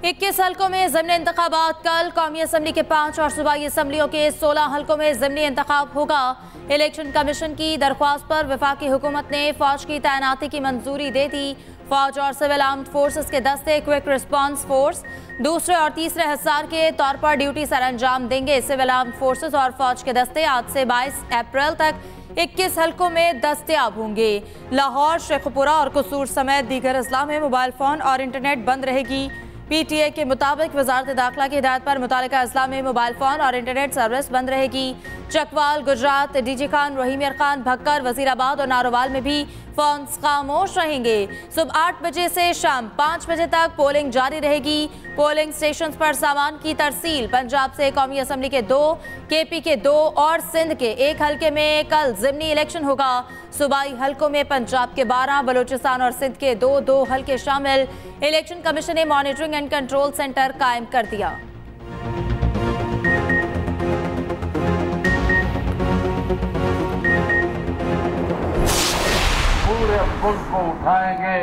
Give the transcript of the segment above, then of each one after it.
21 हल्कों में ज़िमनी इंतखाबात कल। कौमी असम्बली के 5 और सूबाई असम्बलियों के 16 हल्कों में ज़िमनी इंतखाब होगा। इलेक्शन कमीशन की दरख्वास्त पर वफाकी हुकूमत ने फौज की तैनाती की मंजूरी दे दी। फौज और सिविल आर्म्ड फोर्सेस के दस्ते क्विक रिस्पांस फोर्स दूसरे और तीसरे हिस्सार के तौर पर ड्यूटी सर अंजाम देंगे। सिविल आर्म्ड फोर्सेस और फौज के दस्ते आज से 22 अप्रैल तक 21 हल्कों में दस्तयाब होंगे। लाहौर, शेखपुरा और कसूर समेत दीगर अजला में मोबाइल फोन और इंटरनेट बंद रहेगी। PTA के मुताबिक वजारत दाखिला की हिदायत पर मुतालिका अजला में मोबाइल फोन और इंटरनेट सर्विस बंद रहेगी। चकवाल, गुजरात, डीजी खान, रहीमियर खान, भक्कर, वजीराबाद और नारोवाल में भी फोन खामोश रहेंगे। सुबह 8 बजे से शाम 5 बजे तक पोलिंग जारी रहेगी। पोलिंग स्टेशन पर सामान की तरसील। पंजाब से कौमी असम्बली के 2, KP के 2 और सिंध के 1 हल्के में कल ज़िमनी इलेक्शन होगा। सूबाई हल्कों में पंजाब के 12, बलूचिस्तान और सिंध के 2 हल्के शामिल। इलेक्शन कमीशन ने मॉनिटरिंग एंड कंट्रोल सेंटर कायम कर दिया। पूरे मुल्क को उठाएंगे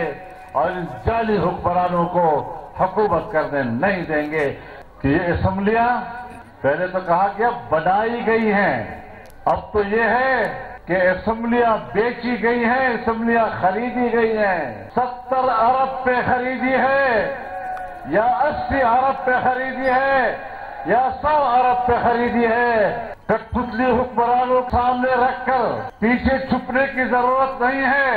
और इन जाली हुक्मरानों को हुकूमत करने नहीं देंगे कि ये असम्बलियां पहले तो कहा कि अब बनाई गई हैं, अब तो ये है कि असम्बलियां बेची गई हैं, असम्बलियां खरीदी गई हैं। 70 अरब पे खरीदी है या 80 अरब पे खरीदी है या 100 अरब पे खरीदी है। कठपुतली हुक्मरानों को सामने रखकर पीछे छुपने की जरूरत नहीं है।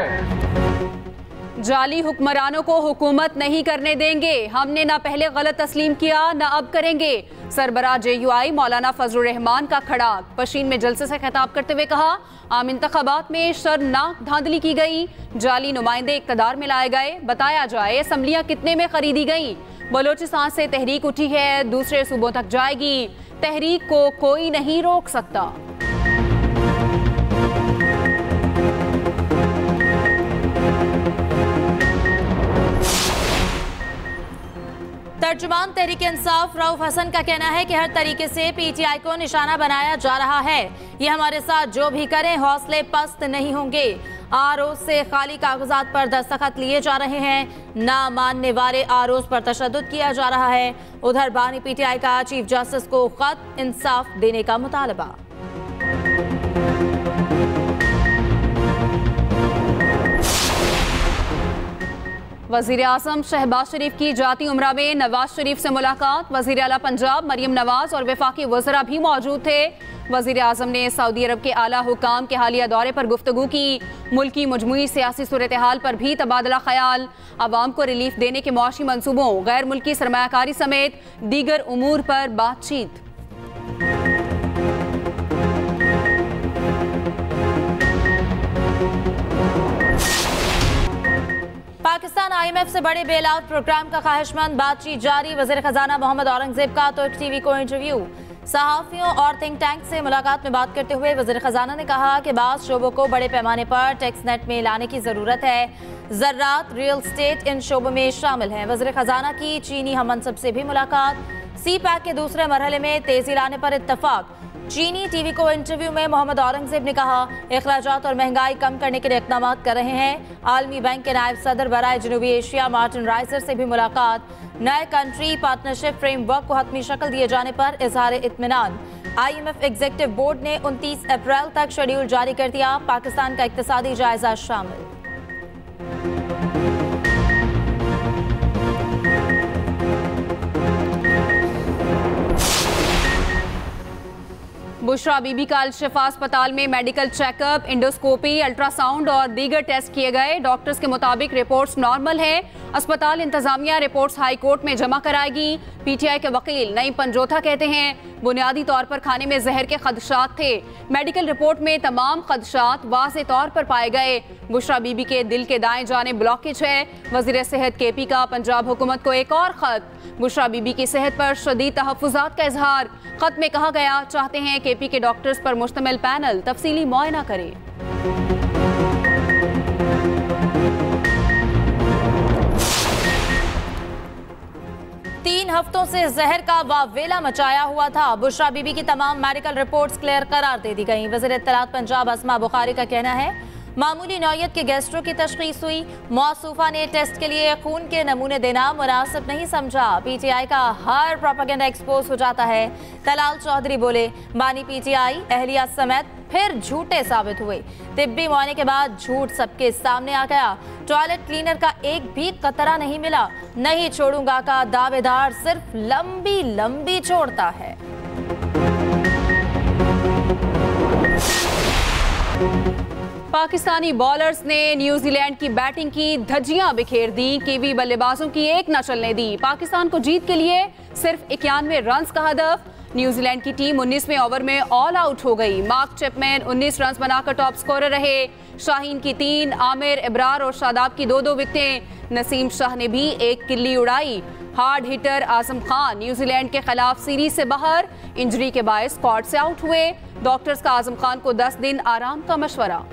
जाली हुक्मरानों को हुकूमत नहीं करने देंगे। हमने ना पहले गलत तस्लीम किया ना अब करेंगे। सरबराह JUI मौलाना फजलुर रहमान का खड़ाक। पशीन में जलसे से खिताब करते हुए कहा, आम इंतखाबात में शर्मनाक धांधली की गई, जाली नुमाइंदे इक्तदार में लाए गए। बताया जाए असम्बलियां कितने में खरीदी गई। बलोचिस्तान से तहरीक उठी है, दूसरे सूबों तक जाएगी। तहरीक को कोई नहीं रोक सकता। तर्जुमान तहरीक इंसाफ रऊफ हसन का कहना है कि हर तरीके से PTI को निशाना बनाया जा रहा है। ये हमारे साथ जो भी करें हौसले पस्त नहीं होंगे। आरोज से खाली कागजात पर दस्तखत लिए जा रहे हैं। ना मानने वाले आरोज पर तशद्दुद किया जा रहा है। उधर बानी PTI का चीफ जस्टिस को खत इंसाफ देने का मुतालबा। वजीर आजम शहबाज शरीफ की जाती उम्रा में नवाज शरीफ से मुलाकात। वजीर आला पंजाब मरियम नवाज और वफाकी वज़रा भी मौजूद थे। वजीर आजम ने सऊदी अरब के आला हुकाम के हालिया दौरे पर गुफ्तगू की। मुल्की मजमूई सियासी सूरत हाल पर भी तबादला ख्याल। अवाम को रिलीफ देने के मुआशी मंसूबों, गैर मुल्की सरमायाकारी समेत दीगर उमूर पर बातचीत। पाकिस्तान IMF से बड़े बेल आउट प्रोग्राम का ख्वाहिशमंद, बातचीत जारी। वज़ीर खजाना मोहम्मद औरंगजेब का तुर्क TV को इंटरव्यू। सहाफ़ियों और थिंक टैंक से मुलाकात में बात करते हुए वज़ीर खजाना ने कहा कि बाज़ शोबों को बड़े पैमाने पर टैक्स नेट में लाने की ज़रूरत है। ज़राअत, रियल स्टेट इन शोबों में शामिल हैं। वज़ीर खजाना की चीनी हममनसब से भी मुलाकात। CPEC के दूसरे मरहले में तेजी लाने पर इत्तफाक। चीनी TV को इंटरव्यू में मोहम्मद औरंगजेब ने कहा, अखराजात और महंगाई कम करने के लिए इक़दाम कर रहे हैं। आलमी बैंक के नायब सदर बराए जनूबी एशिया मार्टिन राइसर से भी मुलाकात। नए कंट्री पार्टनरशिप फ्रेमवर्क को हतमी शक्ल दिए जाने पर इजहार इत्मीनान। IMF एग्जीक्यूटिव बोर्ड ने 29 अप्रैल तक शेड्यूल जारी कर दिया। पाकिस्तान का इक्तिसादी जायजा शामिल। बुशरा बीबी का अल-शिफा अस्पताल में मेडिकल चेकअप, इंडोस्कोपी, अल्ट्रासाउंड और दीगर टेस्ट किए गए। डॉक्टर्स के मुताबिक रिपोर्ट्स नॉर्मल है। अस्पताल इंतजामिया रिपोर्ट्स हाई कोर्ट में जमा कराएगी। PTI के वकील नईम पंजोथा कहते हैं, बुनियादी तौर पर खाने में जहर के खदशात थे। मेडिकल रिपोर्ट में तमाम खदशात वाज़े तौर पर पाए गए। बुशरा बीबी के दिल के दाएं जाने ब्लॉकेज है। वज़ीर सेहत KP का पंजाब हुकूमत को एक और खत। बुशरा बीबी की सेहत पर शदीद तहफ़्फ़ुज़ात का इजहार। खत में कहा गया, चाहते हैं KP के डॉक्टर्स पर मुश्तमिल पैनल तफसीली मुआयना करे। 3 हफ्तों से जहर का वावेला मचाया हुआ था। बुशरा बीबी की तमाम मेडिकल रिपोर्ट्स क्लियर करार दे दी गई। वज़ीर इत्तलात पंजाब अस्मा बुखारी का कहना है, मामूली नौयत के गैस्ट्रो की तशखीस हुई। मौसूफा ने टेस्ट के लिए खून के नमूने देना मुनासिब नहीं समझा। पीटीआई का हर प्रोपेगेंडा एक्सपोज हो जाता है। तलाल चौधरी बोले, बानी पीटीआई अहलिया समेत फिर झूठे साबित हुए। तिब्बी मुआयने के बाद झूठ सबके सामने आ गया। टॉयलेट क्लीनर का एक भी कतरा नहीं मिला। नहीं छोड़ूंगा का दावेदार सिर्फ लंबी लंबी छोड़ता है। पाकिस्तानी बॉलर्स ने न्यूजीलैंड की बैटिंग की धज्जियां बिखेर दी। कीवी बल्लेबाजों की एक न चलने दी। पाकिस्तान को जीत के लिए सिर्फ 91 रन का हदफ। न्यूजीलैंड की टीम 19वें ओवर में ऑल आउट हो गई। मार्क चैपमैन 19 रन बनाकर टॉप स्कोरर रहे। शाहीन की 3, आमिर, इब्रार और शादाब की 2-2 विकेटें। नसीम शाह ने भी एक किल्ली उड़ाई। Hard hitter Azam Khan New Zealand के खिलाफ सीरीज से बाहर, इंजरी के बायस स्क्वाड से आउट हुए। डॉक्टर्स का आजम खान को 10 दिन आराम का मशवरा।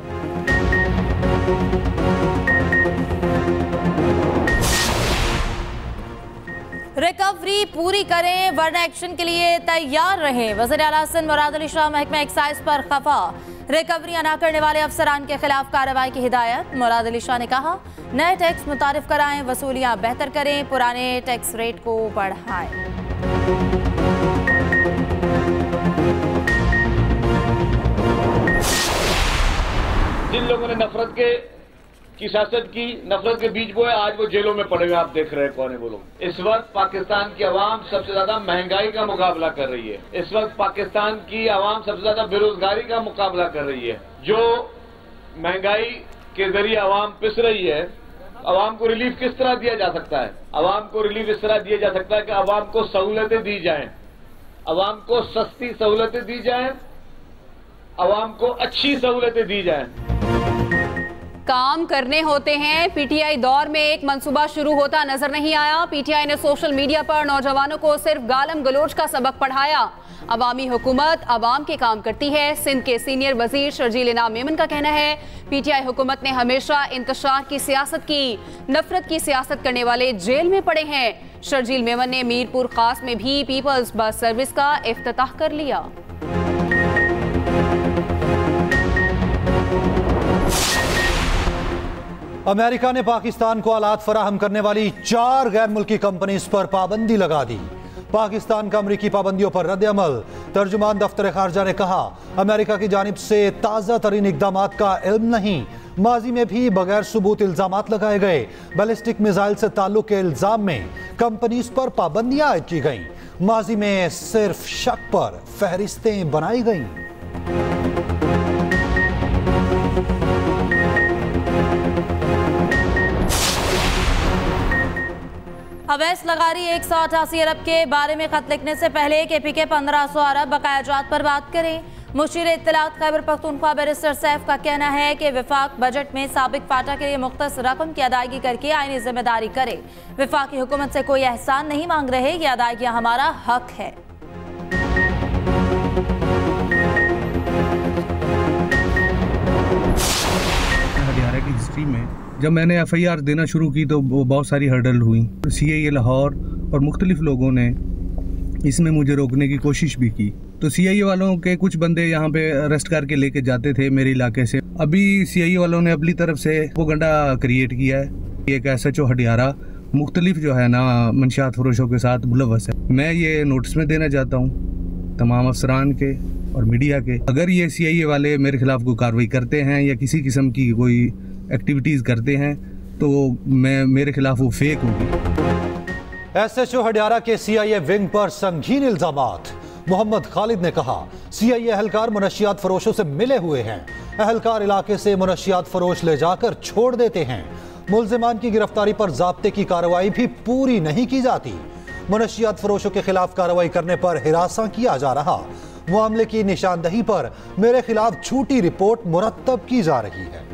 रिकवरी पूरी करें वरना एक्शन के लिए तैयार रहें। वज़ीर आला सिंध मुराद अली शाह महकमा एक्साइज पर खफा। रिकवरी न करने वाले अफसरान के खिलाफ कार्रवाई की हिदायत। मुराद अली शाह ने कहा, नए टैक्स मुतारिफ कराएं, वसूलियां बेहतर करें, पुराने टैक्स रेट को बढ़ाएं। जिन लोगों ने नफरत की सियासत की, नफरत के बीज बोए, आज वो जेलों में पड़े हुए। आप देख रहे हैं कौन है वो लोग। इस वक्त पाकिस्तान की आवाम सबसे ज्यादा महंगाई का मुकाबला कर रही है। इस वक्त पाकिस्तान की आवाम सबसे ज्यादा बेरोजगारी का मुकाबला कर रही है। जो महंगाई के जरिए आवाम पिस रही है, आवाम को रिलीफ किस तरह दिया जा सकता है? आवाम को रिलीफ इस तरह दिया जा सकता है कि आवाम को सहूलतें दी जाएं, आवाम को सस्ती सहूलतें दी जाएं, आवाम को अच्छी सहूलतें दी जाएं। काम करने होते हैं। पीटीआई दौर में एक मंसूबा शुरू होता नजर नहीं आया। पीटीआई ने सोशल मीडिया पर नौजवानों को सिर्फ गालम गलोच का सबक पढ़ाया। अवामी हुकूमत अवाम के काम करती है। सिंध के सीनियर वजीर शर्जील इनाम मेमन का कहना है, पीटीआई हुकूमत ने हमेशा इंतशार की सियासत की। नफरत की सियासत करने वाले जेल में पड़े हैं। शर्जील मेमन ने मीरपुर खास में भी पीपल्स बस सर्विस का इफ्तिताह कर लिया। अमेरिका ने पाकिस्तान को आलात फराहम करने वाली 4 गैर मुल्की कंपनीज पर पाबंदी लगा दी। पाकिस्तान का अमरीकी पाबंदियों पर रद्द अमल। तर्जुमान दफ्तर खारजा ने कहा, अमेरिका की जानिब से ताज़ा तरीन इक़दामात का इल्म नहीं। माजी में भी बगैर सबूत इल्जामात लगाए गए। बैलिस्टिक मिसाइल से ताल्लुक के इल्जाम में कंपनीज पर पाबंदियां आयद की गईं। माजी में सिर्फ शक पर फहरिस्तें बनाई गईं। अवैस लगारी 188 अरब के बारे में खत लिखने से पहले केपीके 1500 अरब बकायाजात पर बात करें। मुशीर इत्तलात खैबर पख्तूनख्वा बैरिस्टर सैफ का कहना है कि विफाक बजट में साबिक फाटा के लिए मुख्तस रकम की अदायगी करके आईनी जिम्मेदारी करे। विफाकी हुकूमत से कोई एहसान नहीं मांग रहे, ये अदायगियां हमारा हक है। हरियाणा की हिस्ट्री में जब मैंने एफआईआर देना शुरू की तो वो बहुत सारी हर्डल हुई। सीआईए लाहौर और मुख्तलिफ लोगों ने इसमें मुझे रोकने की कोशिश भी की। तो सीआईए वालों के कुछ बंदे यहाँ पे अरेस्ट करके लेके जाते थे मेरे इलाके से। अभी सीआईए वालों ने अपनी तरफ से प्रोपेगेंडा क्रिएट किया है। एक एसएचओ हडियारा मुख्तलिफ जो है ना मंशियात फरोशों के साथ मुलव्वस है। मैं ये नोटिस में देना चाहता हूँ तमाम अफसरान के और मीडिया के, अगर ये सीआईए वाले मेरे खिलाफ कोई कार्रवाई करते हैं या किसी किस्म की कोई एक्टिविटीज़ करते हैं तो मेरे खिलाफ वो फेक होगी। एसएचओ हडियारा के सीआईए विंग पर संगीन इल्जामात। मोहम्मद खालिद ने कहा, सीआईए अहलकार मुनशियात फरोशों से मिले हुए हैं। अहलकार इलाके से मुनशियात फरोश ले जाकर छोड़ देते हैं। मुल्जिमान की गिरफ्तारी पर ज़ाब्ते की कार्रवाई भी पूरी नहीं की जाती। मुनशियात फरोशों के खिलाफ कार्रवाई करने पर हिरासा किया जा रहा। मामले की निशानदही पर मेरे खिलाफ झूठी रिपोर्ट मुरतब की जा रही है।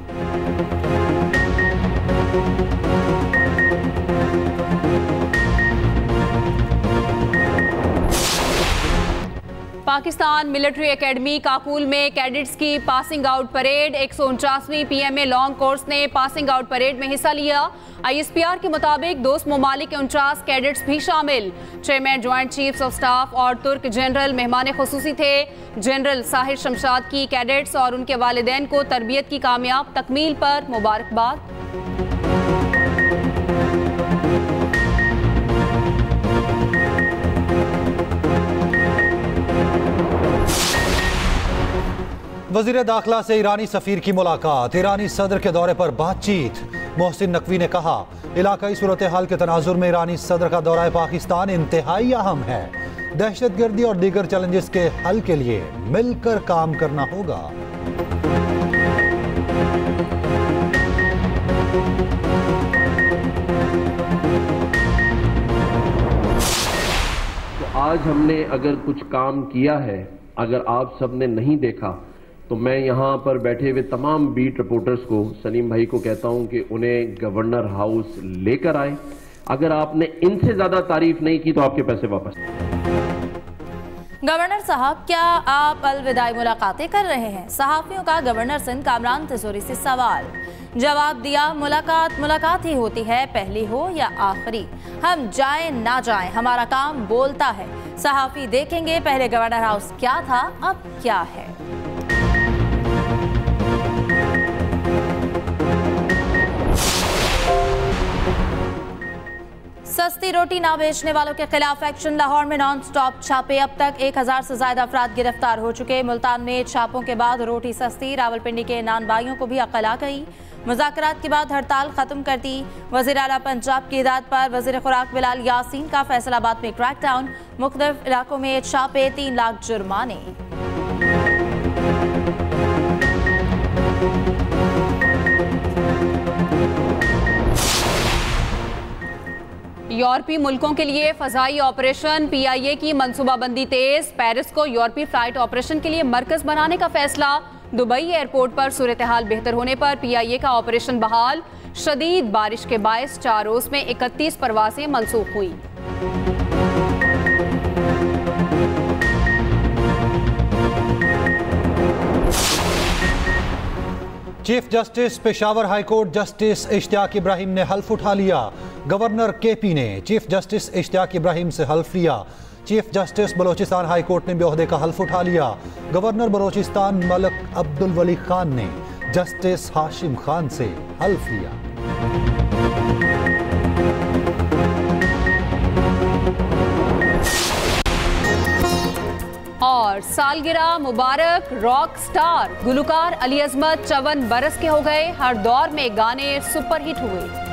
पाकिस्तान मिलिट्री एकेडमी काकुल में कैडेट्स की पासिंग आउट परेड। 149वीं पीएमए लॉन्ग कोर्स ने पासिंग आउट परेड में हिस्सा लिया। आईएसपीआर के मुताबिक दोस्त ममालिक के 49 कैडेट्स भी शामिल। Chairman joint chiefs of staff और तुर्क जनरल मेहमान खुसूसी थे। जनरल साहिर शमशाद की कैडेट्स और उनके वालिदैन को तरबियत की कामयाब तकमील पर मुबारकबाद। वज़ीर दाखिला से ईरानी सफीर की मुलाकात। ईरानी सदर के दौरे पर बातचीत। मोहसिन नकवी ने कहा, इलाकाई सूरत हाल के तनाजुर में ईरानी सदर का दौरा पाकिस्तान इंतहाई अहम है। दहशतगर्दी और दीगर चैलेंजेस के हल के लिए मिलकर काम करना होगा। तो आज हमने अगर कुछ काम किया है, अगर आप सबने नहीं देखा, तो मैं यहाँ पर बैठे हुए तमाम बीट रिपोर्टर्स को, सलीम भाई को कहता हूँ कि उन्हें गवर्नर हाउस लेकर आए। अगर आपने इनसे ज्यादा तारीफ नहीं की तो आपके पैसे वापस। गवर्नर साहब, क्या आप अलविदाई मुलाकातें कर रहे हैं? सहाफियों का गवर्नर सिंध कामरान तिजोरी से सवाल। जवाब दिया, मुलाकात ही होती है, पहली हो या आखिरी। हम जाएं ना जाएं, हमारा काम बोलता है। सहाफी देखेंगे पहले गवर्नर हाउस क्या था, अब क्या है। सस्ती रोटी ना बेचने वालों के खिलाफ एक्शन। लाहौर में नॉन स्टॉप छापे। अब तक 1000 से ज्यादा अफराद गिरफ्तार हो चुके। मुल्तान में छापों के बाद रोटी सस्ती। रावलपिंडी के नान बाइयों को भी अक्ल आ गई। मुज़ाकरात के बाद हड़ताल खत्म कर दी। वज़ीर आला पंजाब की हिदायत पर वज़ीर खुराक बिलाल यासीन का फैसलाबाद में क्रैकडाउन। मुख्तलिफ इलाकों में छापे, 3 लाख जुर्माने। यूरोपीय मुल्कों के लिए फजाई ऑपरेशन। पीआईए की मंसूबाबंदी तेज। पेरिस को यूरोपीय फ्लाइट ऑपरेशन के लिए मरकज बनाने का फैसला। दुबई एयरपोर्ट पर सूरत हाल बेहतर होने पर पीआईए का ऑपरेशन बहाल। शदीद बारिश के बायस 4 रोज में 31 परवाजें मंसूख हुई। Chief justice Peshawar high court justice Ishtiaq Ibrahim ने हल्फ उठा लिया। गवर्नर केपी ने चीफ जस्टिस इश्तियाक इब्राहिम से हल्फ लिया। चीफ जस्टिस बलोचिस्तान हाईकोर्ट ने बेओहदे का हल्फ उठा लिया। गवर्नर बलोचिस्तान मलिक अब्दुल वली खान ने जस्टिस हाशिम खान से हल्फ लिया। और सालगिरह मुबारक। रॉक स्टार गुलकार अली अजमत 54 बरस के हो गए। हर दौर में गाने सुपरहिट हुए।